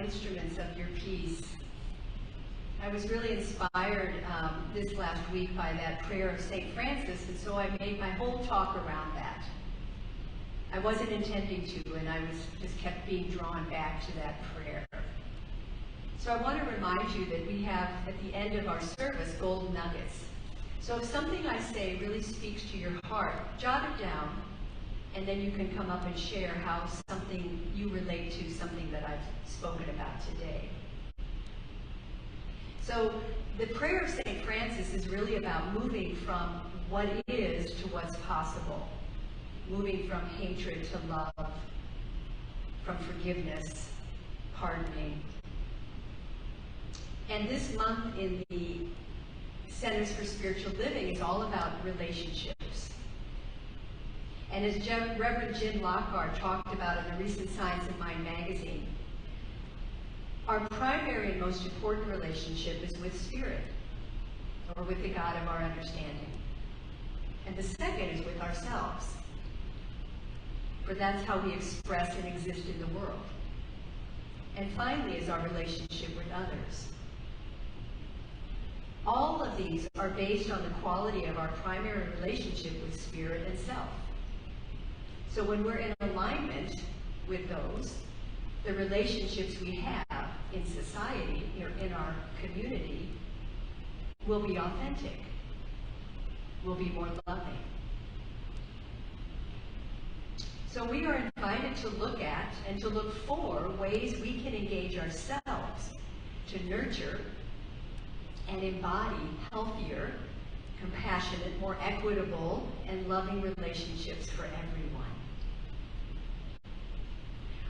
instruments of your peace. I was really inspired this last week by that prayer of St. Francis, and so I made my whole talk around that. I wasn't intending to, and I just kept being drawn back to that prayer. So I want to remind you that we have, at the end of our service, gold nuggets. So if something I say really speaks to your heart, jot it down, and then you can come up and share how something you relate to, something that I've spoken about today. So the prayer of St. Francis is really about moving from what is to what's possible. Moving from hatred to love, from forgiveness, pardoning. And this month in the Centers for Spiritual Living is all about relationships. And as Reverend Jim Lockhart talked about in a recent Science of Mind magazine, our primary and most important relationship is with Spirit, or with the God of our understanding. And the second is with ourselves, for that's how we express and exist in the world. And finally is our relationship with others. All of these are based on the quality of our primary relationship with Spirit and self. So when we're in alignment with those, the relationships we have in society, or in our community, will be authentic, will be more loving. So we are invited to look at and to look for ways we can engage ourselves to nurture and embody healthier, compassionate, more equitable, and loving relationships for everyone.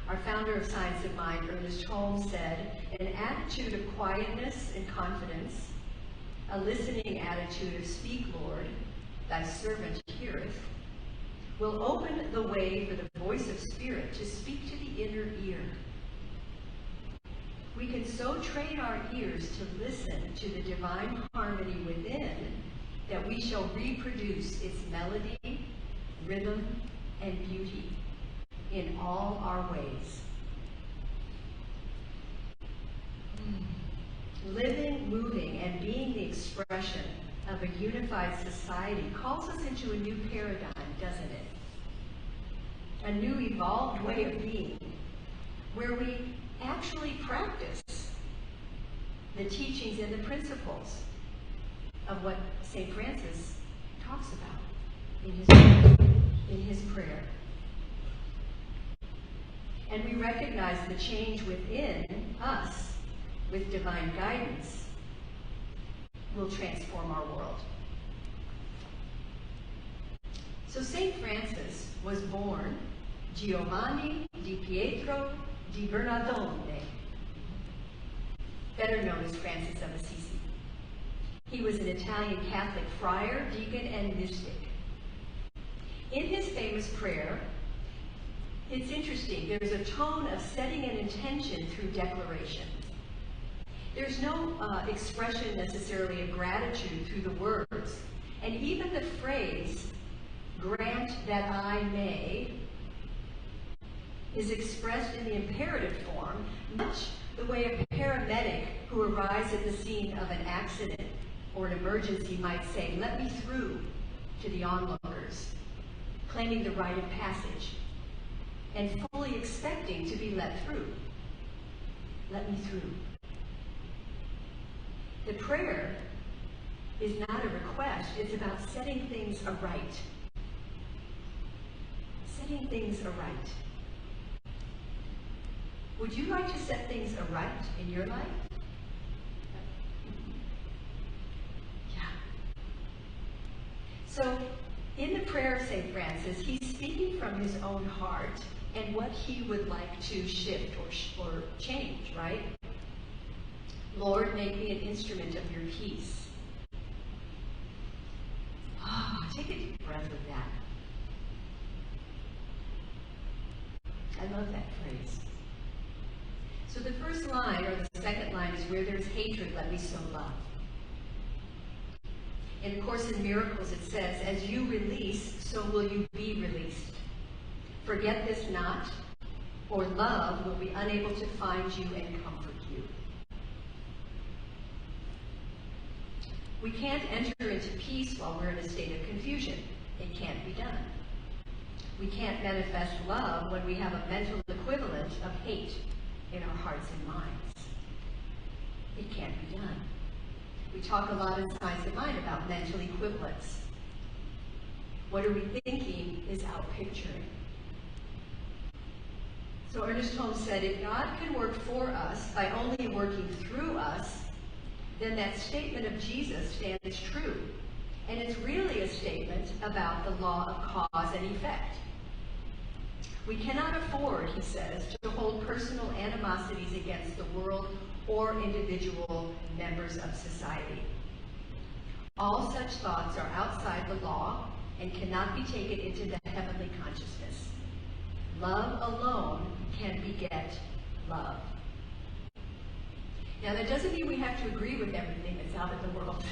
Our founder of Science of Mind, Ernest Holmes, said, an attitude of quietness and confidence, a listening attitude of speak, Lord, thy servant heareth, will open the way for the voice of Spirit to speak to the inner ear. We can so train our ears to listen to the divine harmony within that we shall reproduce its melody, rhythm, and beauty in all our ways. Living, moving, and being the expression of a unified society calls us into a new paradigm, doesn't it? A new evolved way of being, where we actually practice the teachings and the principles of what St. Francis talks about in his prayer. And we recognize the change within us with divine guidance will transform our world. So St. Francis was born Giovanni di Pietro di Bernardone, better known as Francis of Assisi. He was an Italian Catholic friar, deacon, and mystic. In his famous prayer, it's interesting, there's a tone of setting an intention through declaration. There's no expression necessarily of gratitude through the words. And even the phrase, grant that I may, is expressed in the imperative form, much the way a paramedic who arrives at the scene of an accident or an emergency might say, let me through to the onlookers, claiming the right of passage, and fully expecting to be let through. Let me through. The prayer is not a request, it's about setting things aright. Setting things aright. Would you like to set things aright in your life? Yeah. So, in the prayer of St. Francis, he's speaking from his own heart and what he would like to shift or change, right? Lord, make me an instrument of your peace. Take a deep breath with that. I love that phrase. So the first line, or the second line, is where there's hatred, let me sow love. In the Course in Miracles, it says, as you release, so will you be released. Forget this not, or love will be unable to find you and comfort you. We can't enter into peace while we're in a state of confusion. It can't be done. We can't manifest love when we have a mental equivalent of hate in our hearts and minds. It can't be done. We talk a lot in Science of Mind about mental equivalents. What are we thinking is outpicturing. So Ernest Holmes said, if God can work for us by only working through us, then that statement of Jesus stands true. And it's really a statement about the law of cause and effect. We cannot afford, he says, to hold personal animosities against the world or individual members of society. All such thoughts are outside the law and cannot be taken into the heavenly consciousness. Love alone can beget love. Now, that doesn't mean we have to agree with everything that's out in the world.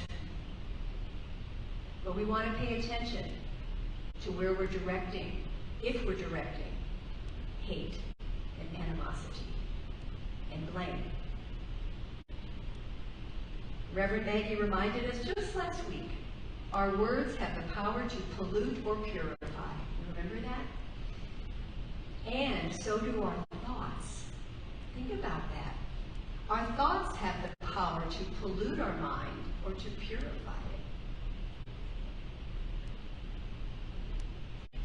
But we want to pay attention to where we're directing, if we're directing, hate and animosity and blame. Reverend Maggie reminded us just last week, our words have the power to pollute or purify. Remember that? And so do our thoughts. Think about that. Our thoughts have the power to pollute our mind or to purify it.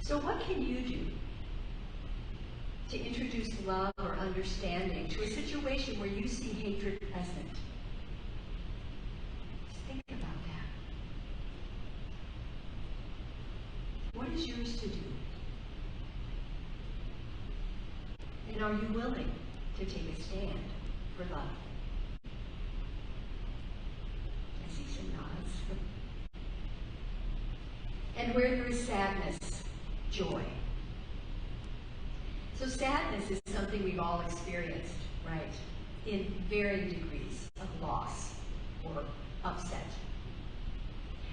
So what can you do to introduce love or understanding to a situation where you see hatred present? Just think about that. What is yours to do? And are you willing to take a stand for love? I see some nods. And where there is sadness, joy. So sadness is something we've all experienced, right? In varying degrees of loss or upset.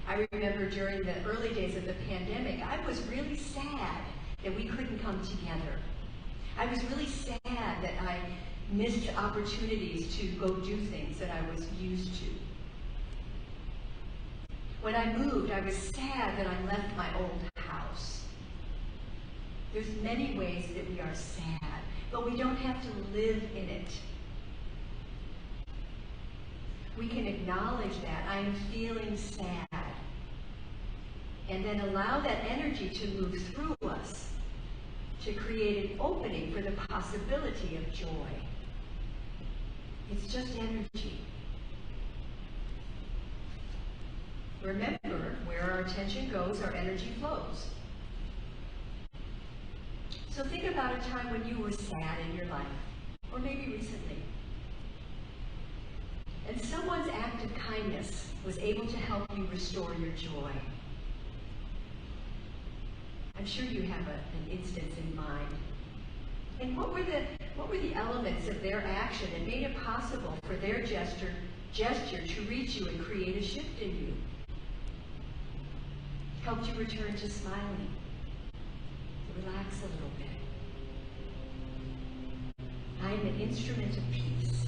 I remember during the early days of the pandemic, I was really sad that we couldn't come together. I was really sad that I missed opportunities to go do things that I was used to. When I moved, I was sad that I left my old house. There's many ways that we are sad, but we don't have to live in it. We can acknowledge that I am feeling sad, and then allow that energy to move through us to create an opening for the possibility of joy. It's just energy. Remember, where our attention goes, our energy flows. So think about a time when you were sad in your life, or maybe recently, and someone's act of kindness was able to help you restore your joy. I'm sure you have an instance in mind. And what were the elements of their action that made it possible for their gesture to reach you and create a shift in you? Helped you return to smiling, to relax a little bit. I am an instrument of peace.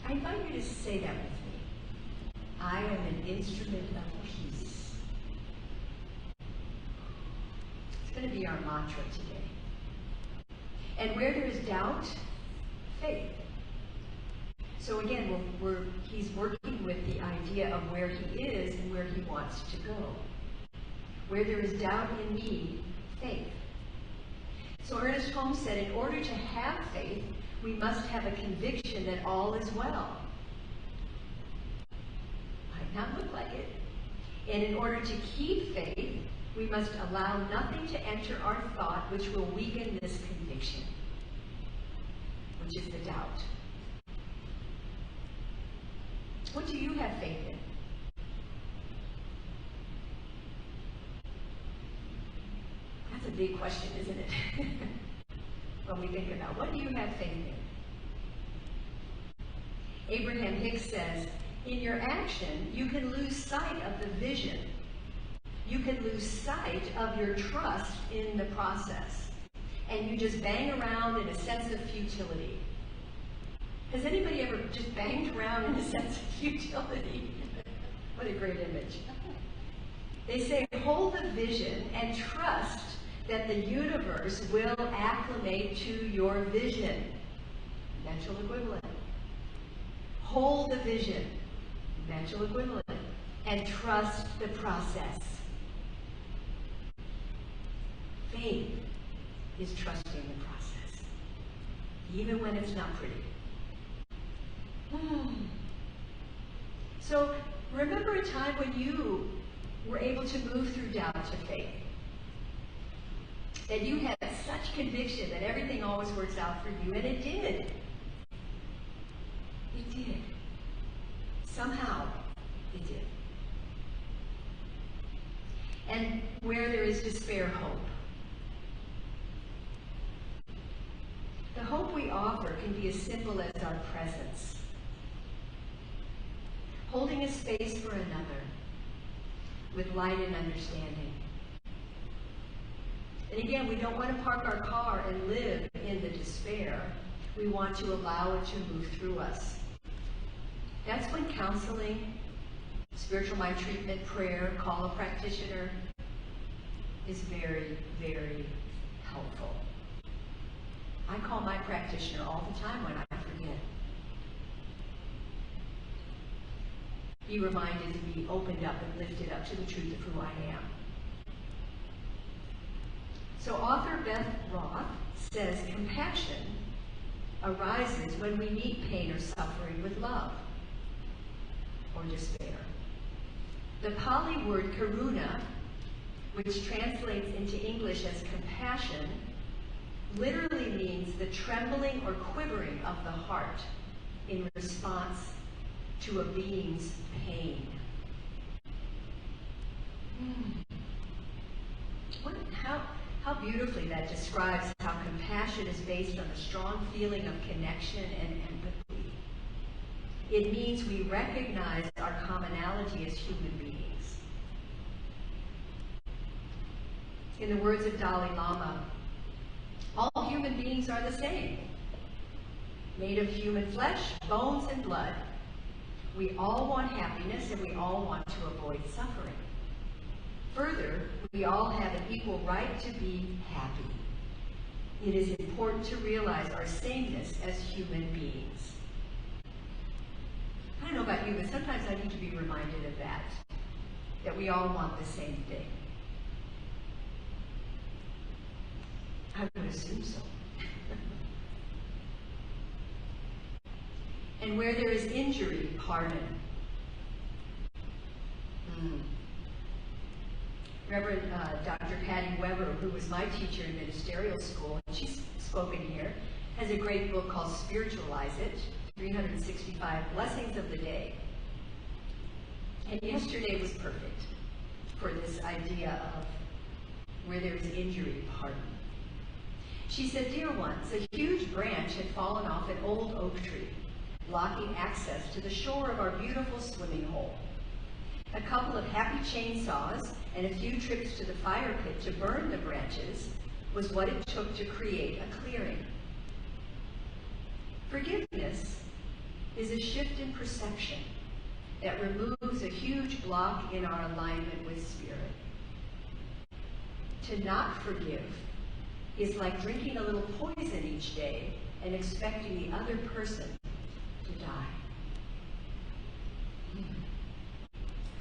I invite you to say that with me. I am an instrument of peace. It's going to be our mantra today. And where there is doubt, faith. So again, he's working with the idea of where he is and where he wants to go. Where there is doubt in me, faith. So Ernest Holmes said, in order to have faith, we must have a conviction that all is well. Might not look like it. And in order to keep faith, we must allow nothing to enter our thought which will weaken this conviction, which is the doubt. What do you have faith in? That's a big question, isn't it? When we think about, what do you have faith in? Abraham Hicks says, in your action, you can lose sight of the vision. You can lose sight of your trust in the process. and you just bang around in a sense of futility. Has anybody ever just banged around in a sense of futility? What a great image. They say, hold the vision and trust that the universe will acclimate to your vision. Mental equivalent. Hold the vision. Mental equivalent. And trust the process. Faith is trusting the process, even when it's not pretty. So remember a time when you were able to move through doubt to faith. That you had such conviction that everything always works out for you, and it did. It did. Somehow, it did. And where there is despair, hope. The hope we offer can be as simple as our presence. Holding a space for another with light and understanding. And again, we don't want to park our car and live in the despair. We want to allow it to move through us. That's when counseling, spiritual mind treatment, prayer, call a practitioner is very, very helpful. I call my practitioner all the time when I forget. Be reminded to be opened up and lifted up to the truth of who I am. So author Beth Roth says compassion arises when we meet pain or suffering with love or despair. The Pali word karuna, which translates into English as compassion, literally means the trembling or quivering of the heart in response to a being's pain. How beautifully that describes how compassion is based on a strong feeling of connection and empathy. It means we recognize our commonality as human beings. In the words of Dalai Lama, all human beings are the same, made of human flesh, bones, and blood. We all want happiness, and we all want to avoid suffering. Further, we all have an equal right to be happy. It is important to realize our sameness as human beings. I don't know about you, but sometimes I need to be reminded of that we all want the same thing. I would assume so. And where there is injury, pardon. Reverend Dr. Patty Weber, who was my teacher in ministerial school, and she's spoken here, has a great book called Spiritualize It, 365 Blessings of the Day. And yesterday was perfect for this idea of where there is injury, pardon. She said, "Dear ones, a huge branch had fallen off an old oak tree, blocking access to the shore of our beautiful swimming hole. A couple of happy chainsaws and a few trips to the fire pit to burn the branches was what it took to create a clearing. Forgiveness is a shift in perception that removes a huge block in our alignment with Spirit. To not forgive is like drinking a little poison each day and expecting the other person to die.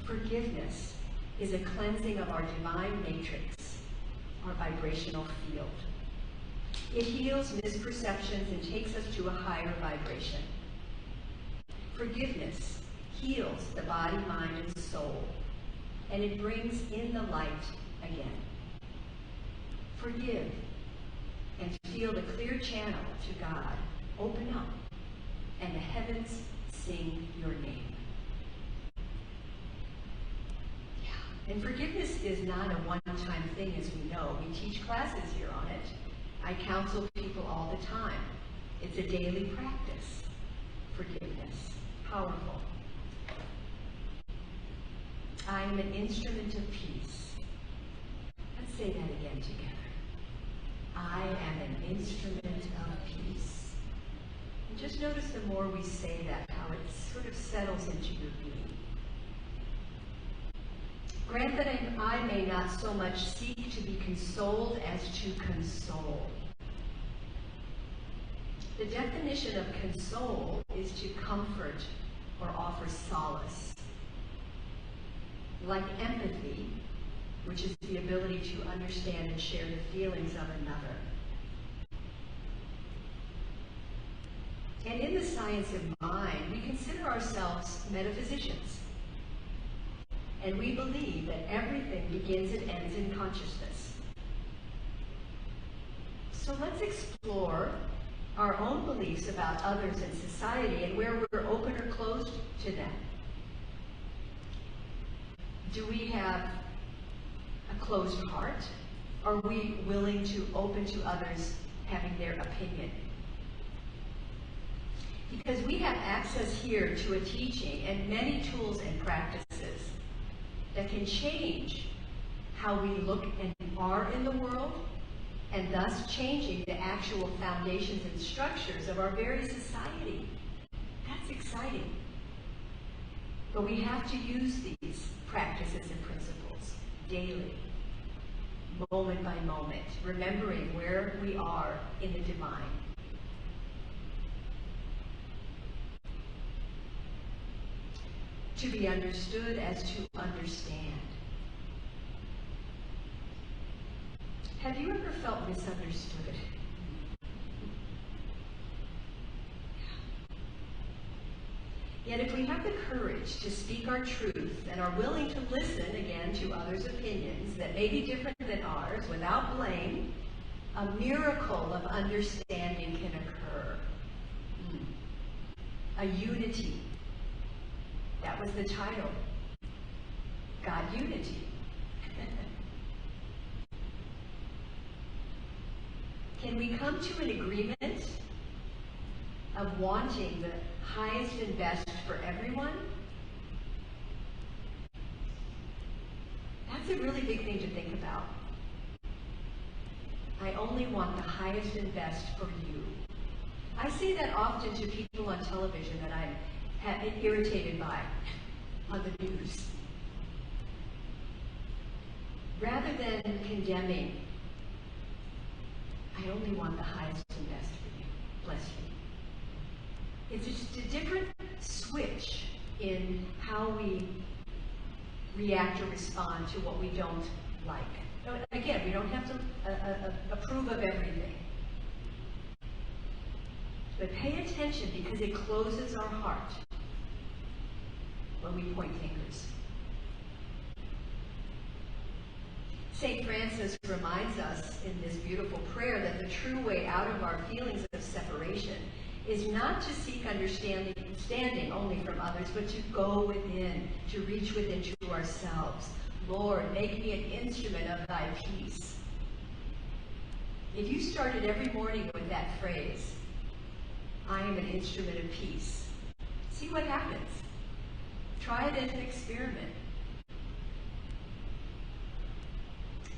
Forgiveness is a cleansing of our divine matrix, our vibrational field. It heals misperceptions and takes us to a higher vibration. Forgiveness heals the body, mind, and soul, and it brings in the light again. Forgive and feel the clear channel to God open up, and the heavens sing your name." And forgiveness is not a one-time thing, as we know. We teach classes here on it. I counsel people all the time. It's a daily practice. Forgiveness. Powerful. I am an instrument of peace. Let's say that again together. I am an instrument of peace. And just notice the more we say that, how it sort of settles into your being. Grant that I may not so much seek to be consoled as to console. The definition of console is to comfort or offer solace. Like empathy, which is the ability to understand and share the feelings of another. And in the science of mind, we consider ourselves metaphysicians. And we believe that everything begins and ends in consciousness. So let's explore our own beliefs about others in society and where we're open or closed to them. Do we have a closed heart? Are we willing to open to others having their opinion? Because we have access here to a teaching and many tools and practices that can change how we look and are in the world, and thus changing the actual foundations and structures of our very society. That's exciting. But we have to use these practices and principles daily, moment by moment, remembering where we are in the divine. To be understood as to understand. Have you ever felt misunderstood? Yet if we have the courage to speak our truth and are willing to listen again to others' opinions that may be different than ours without blame, a miracle of understanding can occur. A unity. That was the title. God Unity. Can we come to an agreement of wanting the highest and best for everyone? That's a really big thing to think about. I only want the highest and best for you. I say that often to people on television that I'm irritated by on the news. Rather than condemning, I only want the highest and best for you. Bless you. It's just a different switch in how we react or respond to what we don't like. Again, we don't have to approve of everything. But pay attention, because it closes our heart when we point fingers. St. Francis reminds us in this beautiful prayer that the true way out of our feelings of separation is not to seek understanding only from others, but to go within, to reach within to ourselves. Lord, make me an instrument of thy peace. If you started every morning with that phrase, I am an instrument of peace, see what happens. Try it as an experiment.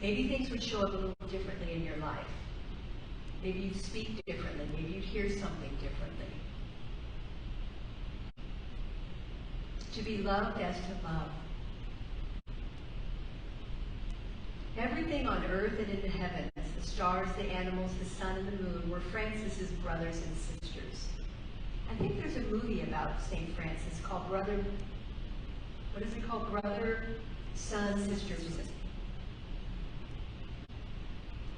Maybe things would show up a little differently in your life. Maybe you'd speak differently. Maybe you'd hear something differently. To be loved as to love. Everything on earth and in the heavens, the stars, the animals, the sun, and the moon, were Francis's brothers and sisters. I think there's a movie about St. Francis called Brother, Son, Sisters.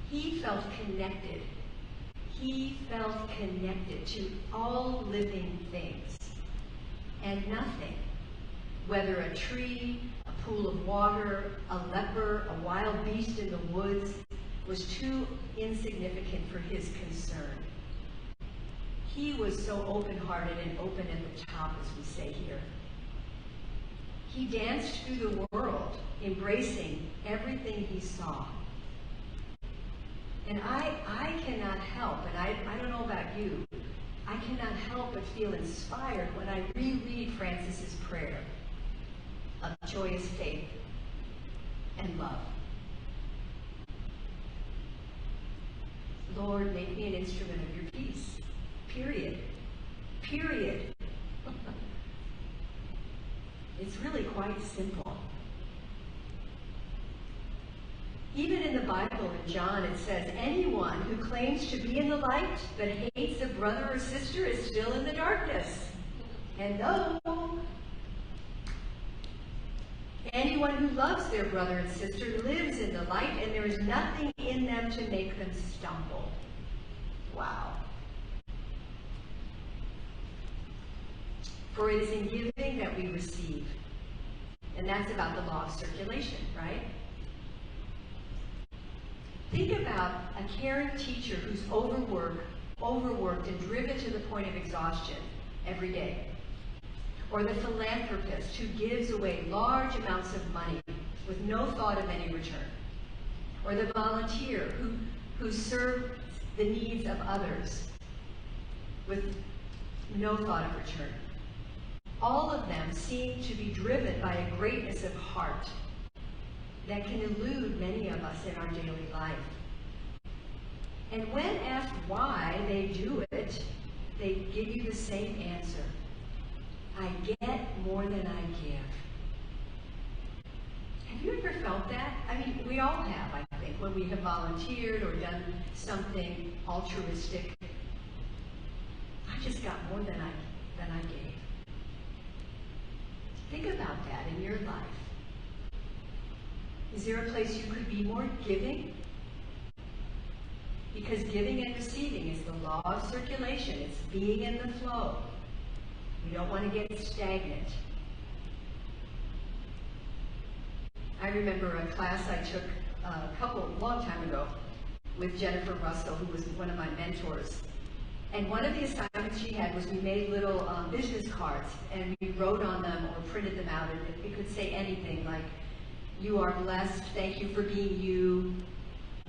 He felt connected. He felt connected to all living things. And nothing, whether a tree, a pool of water, a leper, a wild beast in the woods, was too insignificant for his concern. He was so open-hearted and open at the top, as we say here. He danced through the world, embracing everything he saw. And I cannot help, and I don't know about you, I cannot help but feel inspired when I reread Francis's prayer of joyous faith and love. Lord, make me an instrument of your peace. Period. Period. It's really quite simple. Even in the Bible, in John, it says, anyone who claims to be in the light but hates a brother or sister is still in the darkness. Hello? Anyone who loves their brother and sister lives in the light, and there is nothing in them to make them stumble. Wow. For it is in giving that we receive. And that's about the law of circulation, right? Think about a caring teacher who's overworked and driven to the point of exhaustion every day. Or the philanthropist who gives away large amounts of money with no thought of any return. Or the volunteer who serves the needs of others with no thought of return. All of them seem to be driven by a greatness of heart that can elude many of us in our daily life. And when asked why they do it, they give you the same answer. I get more than I give. Have you ever felt that? I mean, we all have, I think, when we have volunteered or done something altruistic. I just got more than I gave. Think about that in your life. Is there a place you could be more giving? Because giving and receiving is the law of circulation. It's being in the flow. We don't want to get stagnant. I remember a class I took long time ago with Jennifer Russell, who was one of my mentors. And one of the assignments she had was we made little business cards, and we wrote on them or printed them out, and it could say anything like, you are blessed, thank you for being you,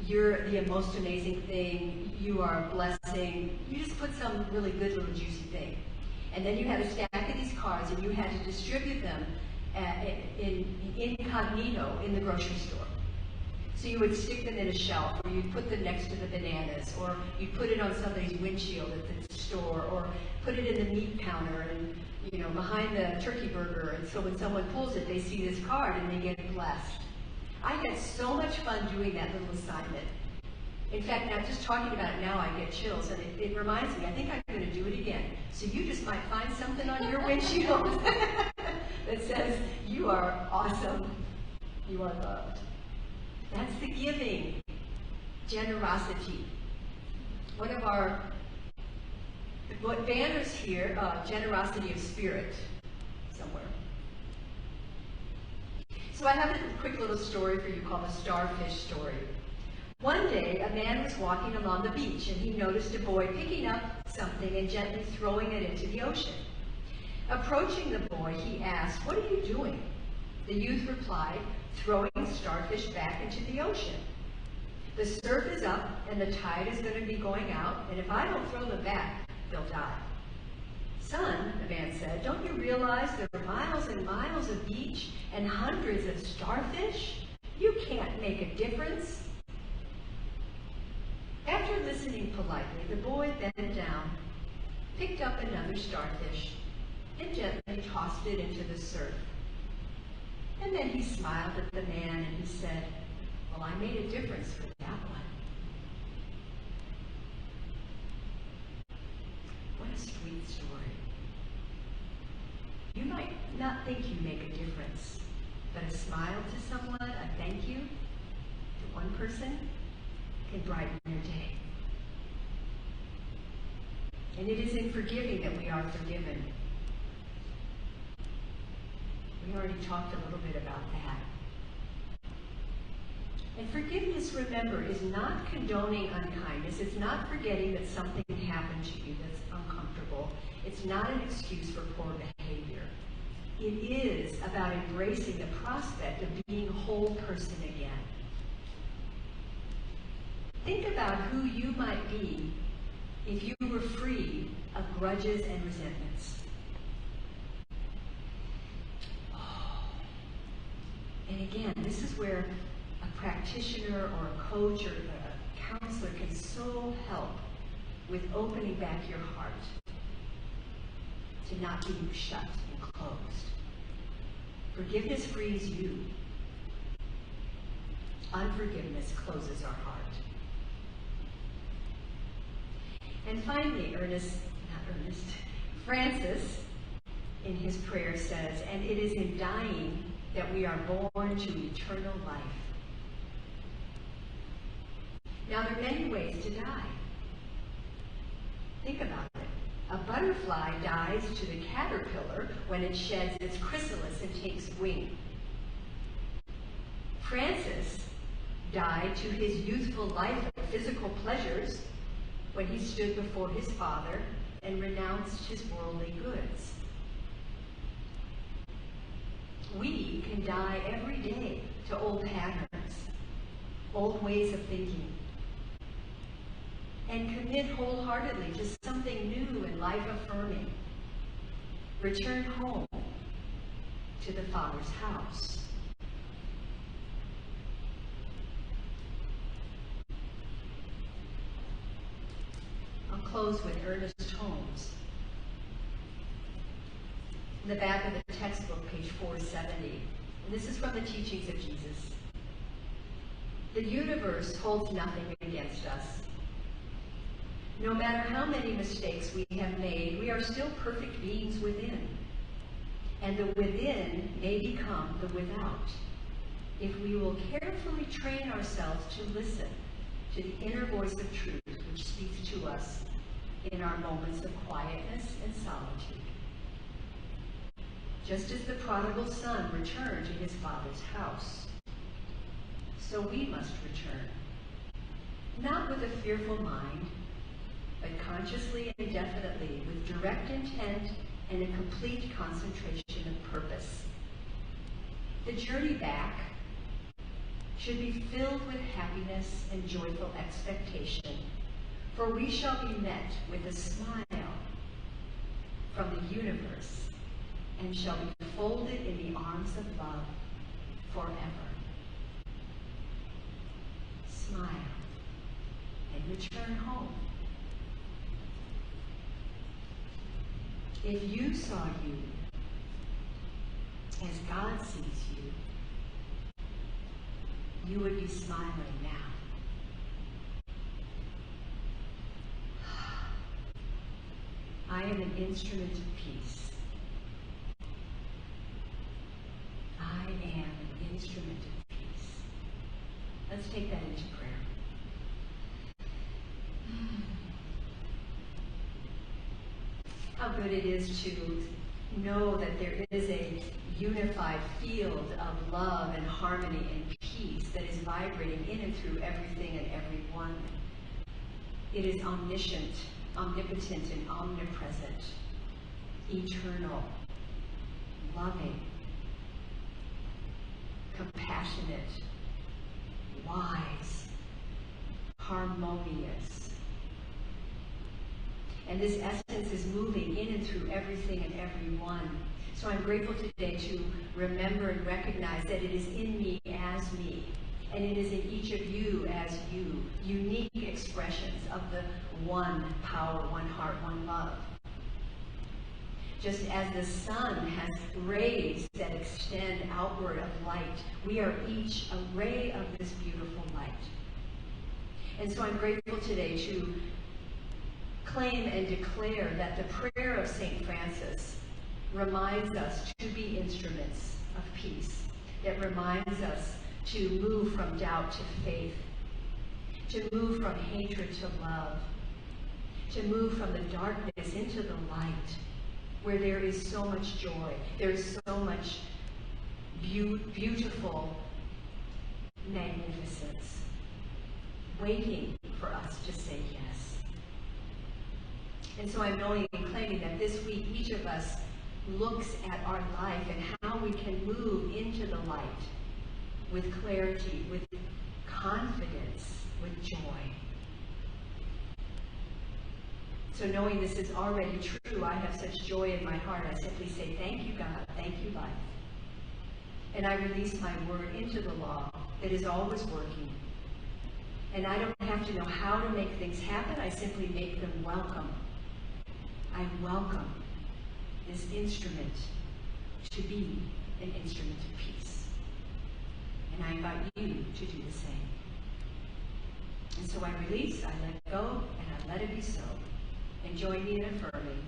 you're the most amazing thing, you are a blessing. You just put some really good little juicy thing. And then you had a stack of these cards, and you had to distribute them incognito in the grocery store. So you would stick them in a shelf, or you'd put them next to the bananas, or you'd put it on somebody's windshield at the store, or put it in the meat counter and, behind the turkey burger. And so when someone pulls it, they see this card and they get blessed. I had so much fun doing that little assignment. In fact, now just talking about it now, I get chills, and it reminds me, I think I'm going to do it again. So you just might find something on your windshield that says, you are awesome, you are loved. That's the giving. Generosity. One of our banners here, generosity of spirit, somewhere. So I have a quick little story for you called the starfish story. One day, a man was walking along the beach, and he noticed a boy picking up something and gently throwing it into the ocean. Approaching the boy, he asked, "What are you doing?" The youth replied, "Throwing starfish back into the ocean. The surf is up and the tide is going to be going out, and if I don't throw them back, they'll die." "Son," the man said, "don't you realize there are miles and miles of beach and hundreds of starfish? You can't make a difference." After listening politely, the boy bent down, picked up another starfish, and gently tossed it into the surf. And then he smiled at the man and he said, "Well, I made a difference with that one." What a sweet story. You might not think you make a difference, but a smile to someone, a thank you to one person, can brighten their day. And it is in forgiving that we are forgiven. We already talked a little bit about that. And forgiveness, remember, is not condoning unkindness. It's not forgetting that something happened to you that's uncomfortable. It's not an excuse for poor behavior. It is about embracing the prospect of being a whole person again. Think about who you might be if you were free of grudges and resentments. And again, this is where a practitioner or a coach or a counselor can so help with opening back your heart to not being shut and closed. Forgiveness frees you. Unforgiveness closes our heart. And finally, Francis, in his prayer says, and it is in dying that we are born to eternal life. Now, there are many ways to die. Think about it. A butterfly dies to the caterpillar when it sheds its chrysalis and takes wing. Francis died to his youthful life of physical pleasures when he stood before his Father and renounced his worldly goods. We can die every day to old patterns, old ways of thinking, and commit wholeheartedly to something new and life-affirming. Return home to the Father's house. I'll close with Ernest Holmes. In the back of the textbook, page 470, and this is from the teachings of Jesus. The universe holds nothing against us. No matter how many mistakes we have made, we are still perfect beings within. And the within may become the without, if we will carefully train ourselves to listen to the inner voice of truth which speaks to us in our moments of quietness and solitude. Just as the prodigal son returned to his father's house, so we must return, not with a fearful mind, but consciously and definitely, with direct intent and a complete concentration of purpose. The journey back should be filled with happiness and joyful expectation, for we shall be met with a smile from the universe and shall be folded in the arms of love forever. Smile and return home. If you saw you as God sees you, you would be smiling now. I am an instrument of peace. I am an instrument of peace. Let's take that into prayer. How good it is to know that there is a unified field of love and harmony and peace that is vibrating in and through everything and everyone. It is omniscient, omnipotent, and omnipresent, eternal, loving, compassionate, wise, harmonious. And this essence is moving in and through everything and everyone. So I'm grateful today to remember and recognize that it is in me as me, and it is in each of you as you, unique expressions of the one power, one heart, one love. Just as the sun has rays that extend outward of light, we are each a ray of this beautiful light. And so I'm grateful today to claim and declare that the prayer of St. Francis reminds us to be instruments of peace. It reminds us to move from doubt to faith, to move from hatred to love, to move from the darkness into the light, where there is so much joy, there is so much beautiful magnificence waiting for us to say yes. And so I'm knowing and claiming that this week each of us looks at our life and how we can move into the light with clarity, with confidence, with joy. So knowing this is already true, I have such joy in my heart. I simply say, thank you, God. Thank you, life. And I release my word into the law that is always working, And I don't have to know how to make things happen. I simply make them welcome. I welcome this instrument to be an instrument of peace. And I invite you to do the same. And so I release, I let go, and I let it be so. And join me in affirming.